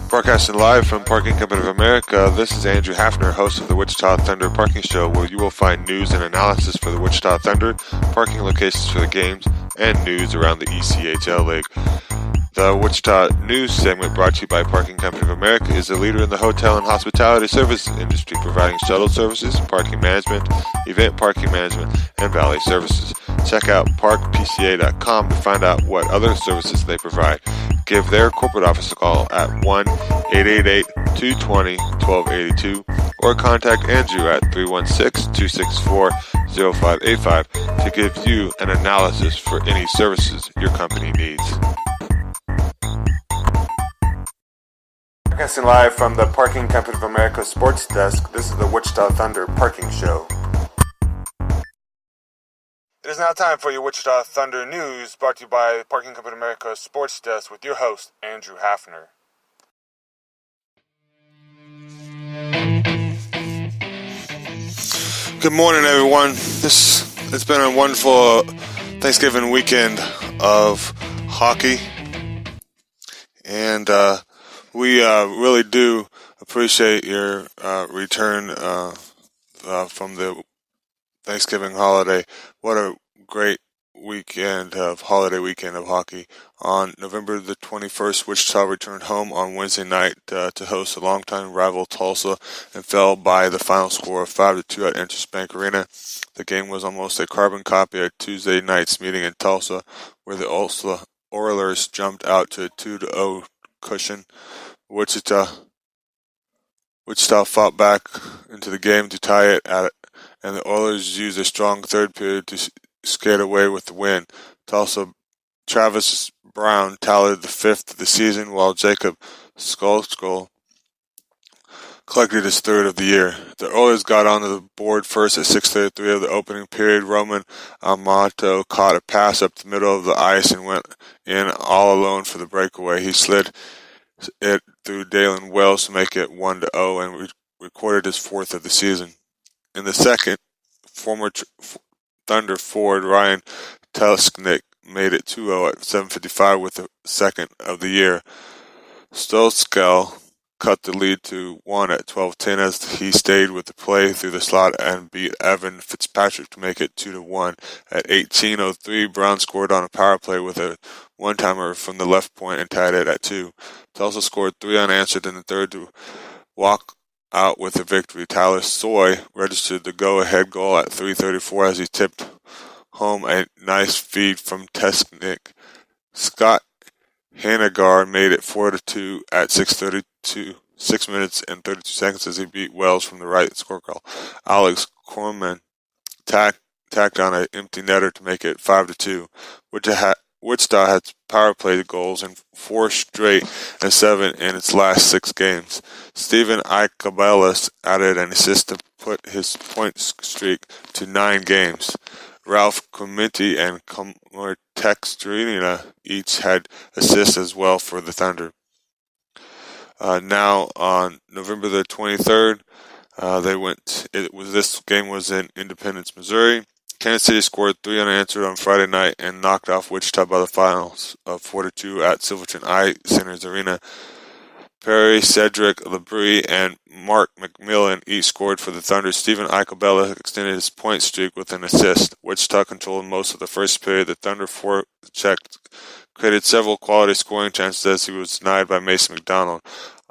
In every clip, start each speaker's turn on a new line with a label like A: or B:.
A: Broadcasting live from Parking Company of America, this is Andrew Hafner, host of the Wichita Thunder Parking Show, where you will find news and analysis for the Wichita Thunder, parking locations for the games, and news around the ECHL League. The Wichita News segment, brought to you by Parking Company of America, is a leader in the hotel and hospitality services industry, providing shuttle services, parking management, event parking management, and valet services. Check out parkpca.com to find out what other services they provide. Give their corporate office a call at 1-888-220-1282 or contact Andrew at 316-264-0585 to give you an analysis for any services your company needs. Broadcasting live from the Parking Company of America Sports Desk, this is the Wichita Thunder Parking Show. It is now time for your Wichita Thunder News, brought to you by the Parking Company of America Sports Desk with your host, Andrew Hafner. Good morning, everyone. It's been a wonderful Thanksgiving weekend of hockey, and we really do appreciate your return from the Thanksgiving holiday. What a great holiday weekend of hockey. On November the 21st, Wichita returned home on Wednesday night to host a longtime rival Tulsa and fell by the final score of 5-2 at Interest Bank Arena. The game was almost a carbon copy of Tuesday night's meeting in Tulsa, where the Oilers jumped out to a 2-0 cushion. Wichita fought back into the game to tie it at it, and the Oilers used a strong third period to skate away with the win. Travis Brown tallied the fifth of the season, while Jacob Skolskol collected his third of the year. The Oilers got onto the board first at 6:33 of the opening period. Roman Amato caught a pass up the middle of the ice and went in all alone for the breakaway. He slid it through Dalen Wells to make it 1-0 and recorded his fourth of the season. In the second, former Thunder forward Ryan Thsnksgiving made it 2-0 at 7:55 with the second of the year. Stolskel cut the lead to 1 at 12:10 as he stayed with the play through the slot and beat Evan Fitzpatrick to make it 2-1. At 18:03, Brown scored on a power play with a one-timer from the left point and tied it at 2. Tulsa scored 3 unanswered in the third to walk out with a victory. Tyler Soy registered the go-ahead goal at 3:34 as he tipped home a nice feed from Thsnksgiving. Scott Hanegar made it 4-2 at 6 minutes and 32 seconds as he beat Wells from the right scorecard. Alex Corman tacked on an empty netter to make it 5-2. Wichita had power play goals in 4 straight and 7 in its last 6 games. Stephen Icabelis added an assist to put his point streak to 9 games. Ralph Clementi and Comer Textrina each had assists as well for the Thunder. Now on November the 23rd, this game was in Independence, Missouri. Kansas City scored 3 unanswered on Friday night and knocked off Wichita by the finals of 4-2 at Silverton Eye Center's Arena. Perry, Cedric Labrie, and Mark McMillan each scored for the Thunder. Stephen Icabella extended his point streak with an assist. Wichita controlled most of the first period. The Thunder forechecked created several quality scoring chances as he was denied by Mason McDonald.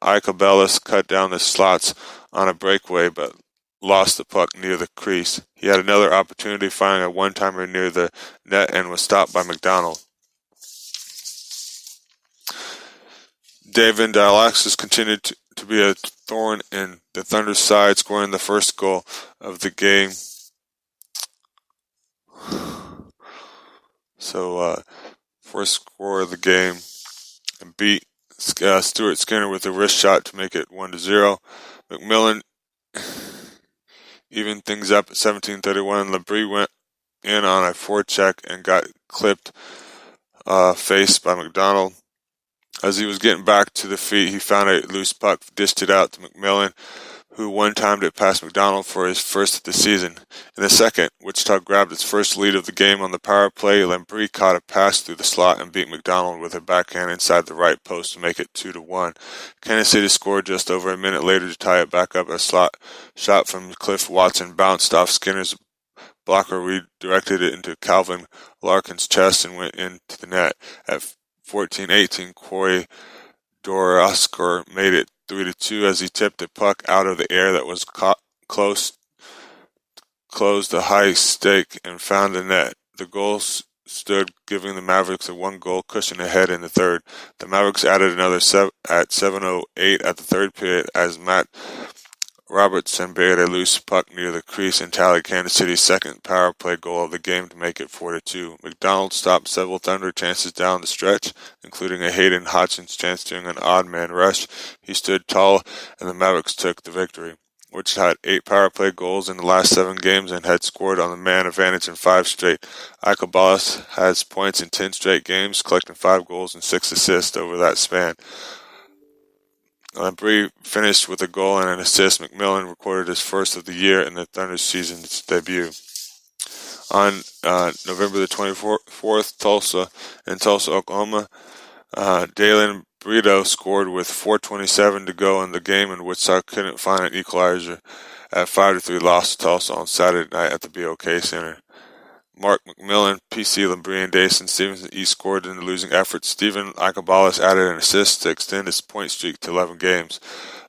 A: Icabellis cut down the slots on a breakaway, but lost the puck near the crease. He had another opportunity firing a one-timer near the net and was stopped by McDonald. David Alexis continued to be a thorn in the Thunder's side, scoring the first goal of the game. First score of the game, and beat Stuart Skinner with a wrist shot to make it 1-0. McMillan evened things up at 17:31. Labrie went in on a forecheck and got clipped face by McDonald. As he was getting back to the feet, he found a loose puck, dished it out to McMillan, who one-timed it past McDonald for his first of the season. In the second, Wichita grabbed its first lead of the game on the power play. Lambree caught a pass through the slot and beat McDonald with a backhand inside the right post to make it 2-1. Kansas City scored just over a minute later to tie it back up. A slot shot from Cliff Watson bounced off Skinner's blocker, redirected it into Calvin Larkin's chest and went into the net. At 14-18, Corey Doroskor made it 3-2 as he tipped a puck out of the air that was closed a high stake and found the net. The goal stood, giving the Mavericks a one-goal cushion ahead in the third. The Mavericks added another at 7:08 at the third period as Matt Robertson buried a loose puck near the crease and tallied Kansas City's second power play goal of the game to make it 4-2. McDonald stopped several Thunder chances down the stretch, including a Hayden Hodgins chance during an odd man rush. He stood tall, and the Mavericks took the victory. Wichita had 8 power play goals in the last 7 games and had scored on the man advantage in 5 straight. Ikebalas has points in 10 straight games, collecting 5 goals and 6 assists over that span. Lambree finished with a goal and an assist. McMillan recorded his first of the year in the Thunder season's debut. On November the 24th, in Tulsa, Oklahoma, Dalen Brito scored with 4:27 to go in the game, and Wichita couldn't find an equalizer. At 5-3 loss to Tulsa on Saturday night at the BOK Center. Mark McMillan, PC Lambree, and Dason Stevenson each scored in the losing effort. Steven Ikebalas added an assist to extend his point streak to 11 games.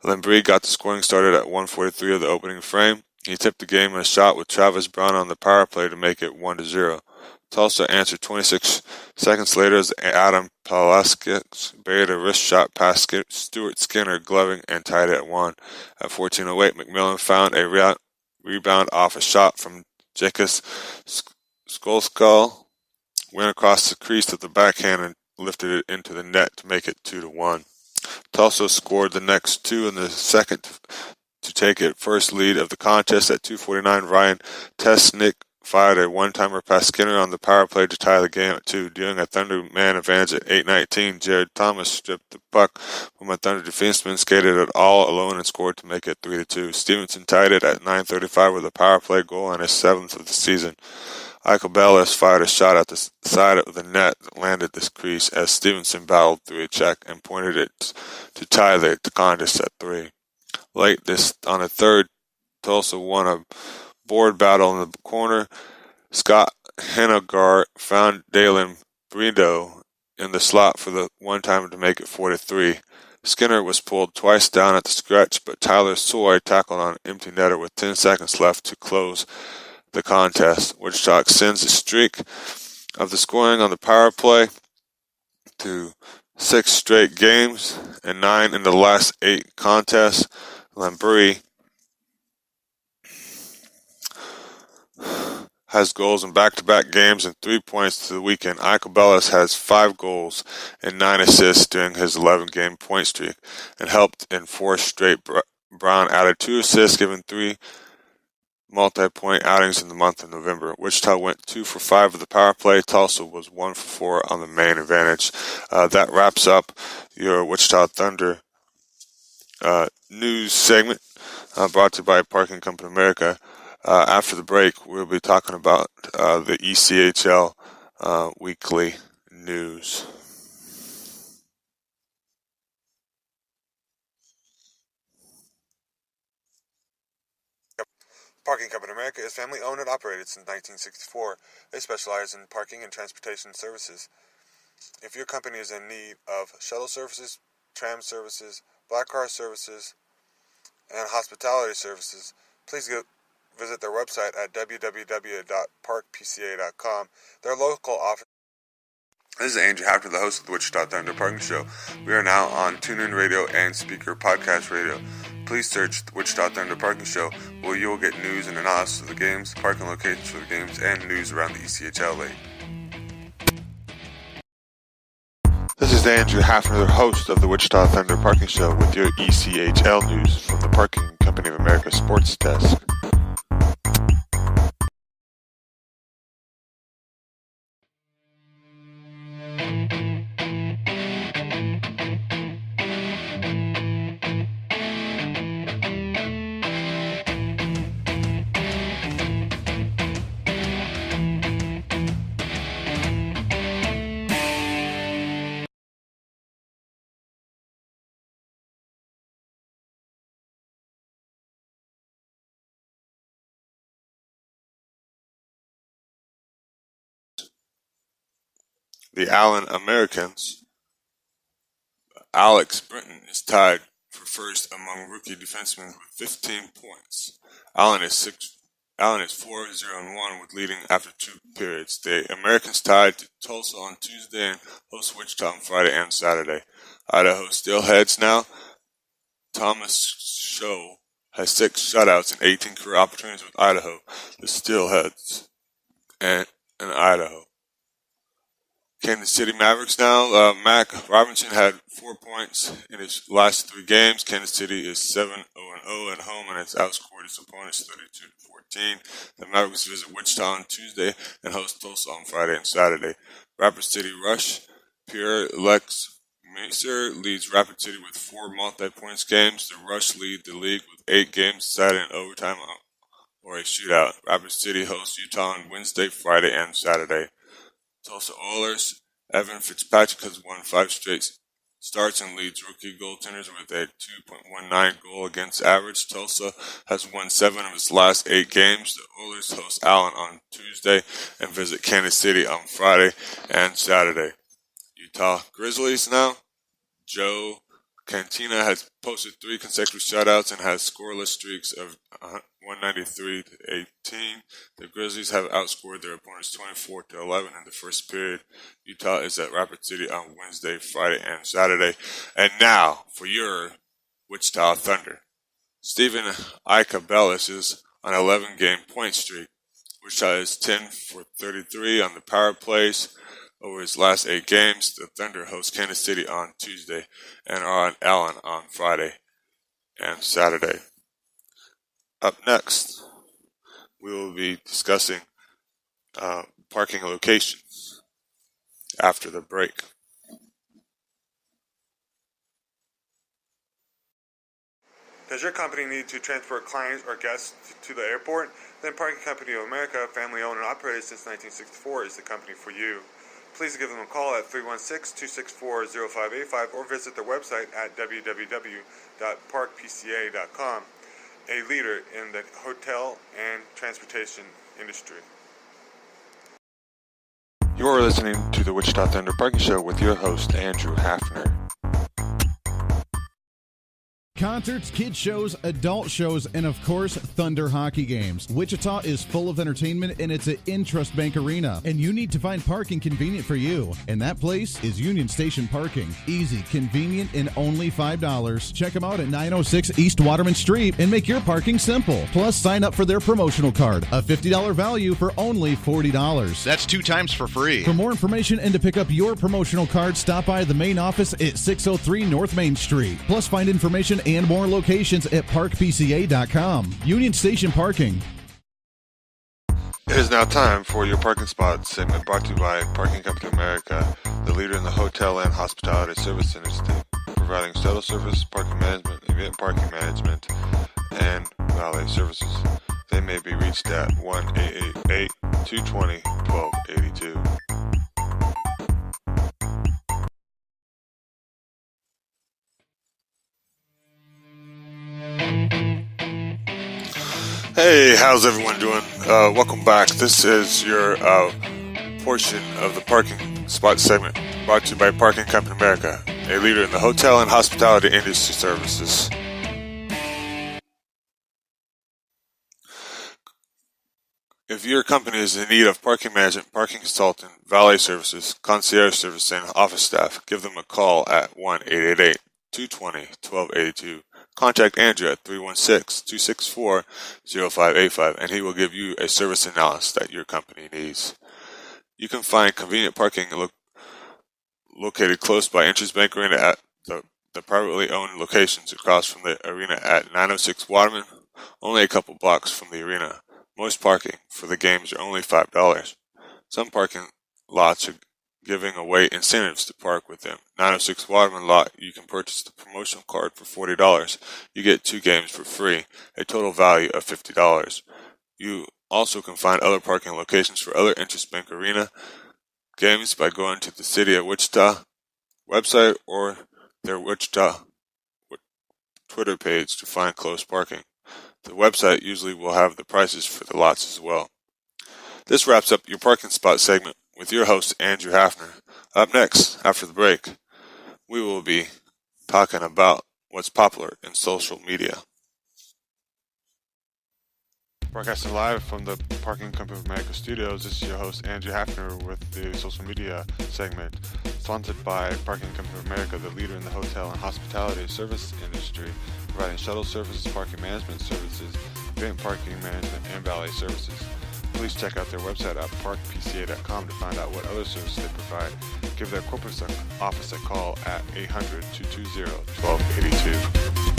A: Lambree got the scoring started at 1:43 of the opening frame. He tipped the game in a shot with Travis Brown on the power play to make it 1-0. Tulsa answered 26 seconds later as Adam Palaskis buried a wrist shot past Stuart Skinner, gloving and tied it at 1. At 14:08, McMillan found a rebound off a shot from Thsnksgiving. Skolskal went across the crease of the backhand and lifted it into the net to make it 2-1. Tulsa scored the next 2 in the second to take its first lead of the contest. At 2:49, Ryan Thsnksgiving fired a one-timer past Skinner on the power play to tie the game at 2. During a Thunder man advantage at 8:19, Jared Thomas stripped the puck from a Thunder defenseman, skated it all alone, and scored to make it 3-2. Stevenson tied it at 9:35 with a power play goal and his 7th of the season. Ikebalas fired a shot at the side of the net that landed this crease as Stevenson battled through a check and pointed it to tie the contest at 3. Late on the third, Tulsa won a board battle in the corner. Scott Hennegar found Dalen Brito in the slot for the one time to make it 4-3. Skinner was pulled twice down at the stretch, but Tyler Soy tackled on an empty netter with 10 seconds left to close the contest. Wichita extends the streak of the scoring on the power play to 6 straight games and 9 in the last 8 contests. Lambree has goals in back-to-back games and 3 points to the weekend. Ikebalas has 5 goals and 9 assists during his 11-game point streak and helped in 4 straight. Brown added 2 assists, giving 3 multi-point outings in the month of November. Wichita went 2 for 5 of the power play. Tulsa was 1 for 4 on the main advantage. That wraps up your Wichita Thunder news segment brought to you by Parking Company America. After the break, we'll be talking about the ECHL weekly news. Parking Company America is family owned and operated since 1964. They specialize in parking and transportation services. If your company is in need of shuttle services, tram services, black car services, and hospitality services, please visit their website at www.parkpca.com. Their local office. This is Andrew Hafner, the host of the Wichita Thunder Parking Show. We are now on TuneIn Radio and Speaker Podcast Radio. Please search the Wichita Thunder Parking Show, where you will get news and analysis of the games, parking locations for the games, and news around the ECHL League. This is Andrew Hafner, the host of the Wichita Thunder Parking Show, with your ECHL news from the Parking Company of America Sports Desk. the Allen Americans, Alex Britton is tied for first among rookie defensemen with 15 points. Allen is 4-0-1 with leading after 2 periods. The Americans tied to Tulsa on Tuesday and host Wichita on Friday and Saturday. Idaho still heads now. Thomas Scholl has 6 shutouts and 18 career opportunities with Idaho. The Steelheads and Idaho. Kansas City Mavericks now. Mac Robinson had 4 points in his last 3 games. Kansas City is 7-0 at home and has outscored its opponents 32-14. The Mavericks visit Wichita on Tuesday and host Tulsa on Friday and Saturday. Rapid City Rush. Pierre Lex Mercer leads Rapid City with 4 multi-points games. The Rush lead the league with 8 games decided in overtime or a shootout. Rapid City hosts Utah on Wednesday, Friday, and Saturday. Tulsa Oilers. Evan Fitzpatrick has won 5 straight starts and leads rookie goaltenders with a 2.19 goal against average. Tulsa has won 7 of its last 8 games. The Oilers host Allen on Tuesday and visit Kansas City on Friday and Saturday. Utah Grizzlies now. Joe Cantina has posted 3 consecutive shutouts and has scoreless streaks of 193-18. The Grizzlies have outscored their opponents 24-11 in the first period. Utah is at Rapid City on Wednesday, Friday, and Saturday. And now for your Wichita Thunder. Stephen Icabellis is on an 11-game point streak. Wichita is 10 for 33 on the power plays. Over his last 8 games, the Thunder host Kansas City on Tuesday and are on Allen on Friday and Saturday. Up next, we will be discussing parking locations after the break.
B: Does your company need to transport clients or guests to the airport? Then Parking Company of America, family owned and operated since 1964, is the company for you. Please give them a call at 316-264-0585 or visit their website at www.parkpca.com, a leader in the hotel and transportation industry.
A: You are listening to the Wichita Thunder Parking Show with your host, Andrew Hafner.
C: Concerts, kids shows, adult shows, and of course, Thunder hockey games. Wichita is full of entertainment and it's an Intrust Bank Arena. And you need to find parking convenient for you. And that place is Union Station Parking. Easy, convenient, and only $5. Check them out at 906 East Waterman Street and make your parking simple. Plus, sign up for their promotional card. A $50 value for only $40.
D: That's 2 times for free.
C: For more information and to pick up your promotional card, stop by the main office at 603 North Main Street. Plus, find information and more locations at parkpca.com. Union Station Parking.
A: It is now time for your parking spot segment brought to you by Parking Company of America, the leader in the hotel and hospitality service industry, providing shuttle service, parking management, event parking management, and valet services. They may be reached at 1-888-220-1282. Hey, how's everyone doing? Welcome back. This is your portion of the parking spot segment brought to you by Parking Company America, a leader in the hotel and hospitality industry services. If your company is in need of parking management, parking consultant, valet services, concierge service, and office staff, give them a call at 1-888-220-1282. Contact Andrew at 316-264-0585, and he will give you a service analysis that your company needs. You can find convenient parking located close by Intrust Bank Arena at the privately owned locations across from the arena at 906 Waterman, only a couple blocks from the arena. Most parking for the games are only $5. Some parking lots are giving away incentives to park with them. 906 Waterman lot, you can purchase the promotional card for $40. You get 2 games for free, a total value of $50. You also can find other parking locations for other Intrust Bank Arena games by going to the City of Wichita website or their Wichita Twitter page to find close parking. The website usually will have the prices for the lots as well. This wraps up your parking spot segment with your host, Andrew Hafner. Up next, after the break, we will be talking about what's popular in social media. Broadcasting live from the Parking Company of America studios, this is your host, Andrew Hafner, with the social media segment, sponsored by Parking Company of America, the leader in the hotel and hospitality service industry, providing shuttle services, parking management services, event parking management, and valet services. Please check out their website at parkpca.com to find out what other services they provide. Give their corporate office a call at 800-220-1282.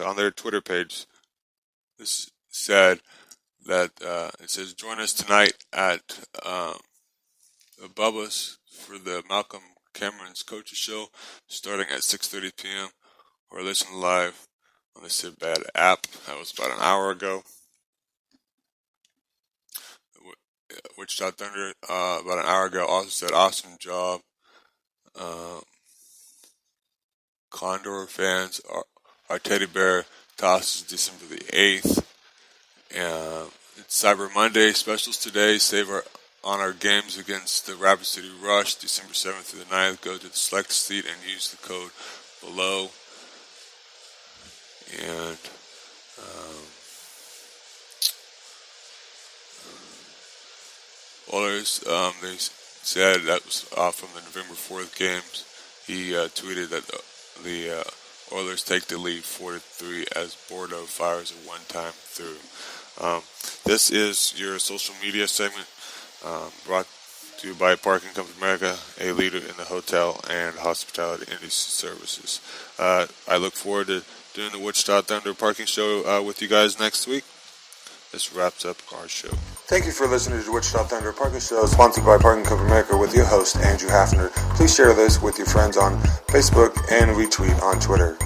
A: On their Twitter page, this said that it says, join us tonight at Bubba's for the Malcolm Cameron's Coaches Show starting at 6:30 p.m. or listen live on the Sitbad app. That was about an hour ago. Wichita Thunder about an hour ago also said, awesome job. Condor fans, our teddy bear tosses December the 8th. It's Cyber Monday specials today. Save on our games against the Rapid City Rush, December 7th through the 9th. Go to the select seat and use the code below. And Oilers, they said that was from the November 4th games. He tweeted that the Oilers take the lead 4-3 as Bordeaux fires a one-time through. This is your social media segment brought to you by Parking Company of America, a leader in the hotel and hospitality industry services. I look forward to doing the Wichita Thunder Parking Show with you guys next week. This wraps up our show.
B: Thank you for listening to the Wichita Thunder Parking Show, sponsored by Parking Company of America, with your host, Andrew Hafner. Please share this with your friends on Facebook and retweet on Twitter.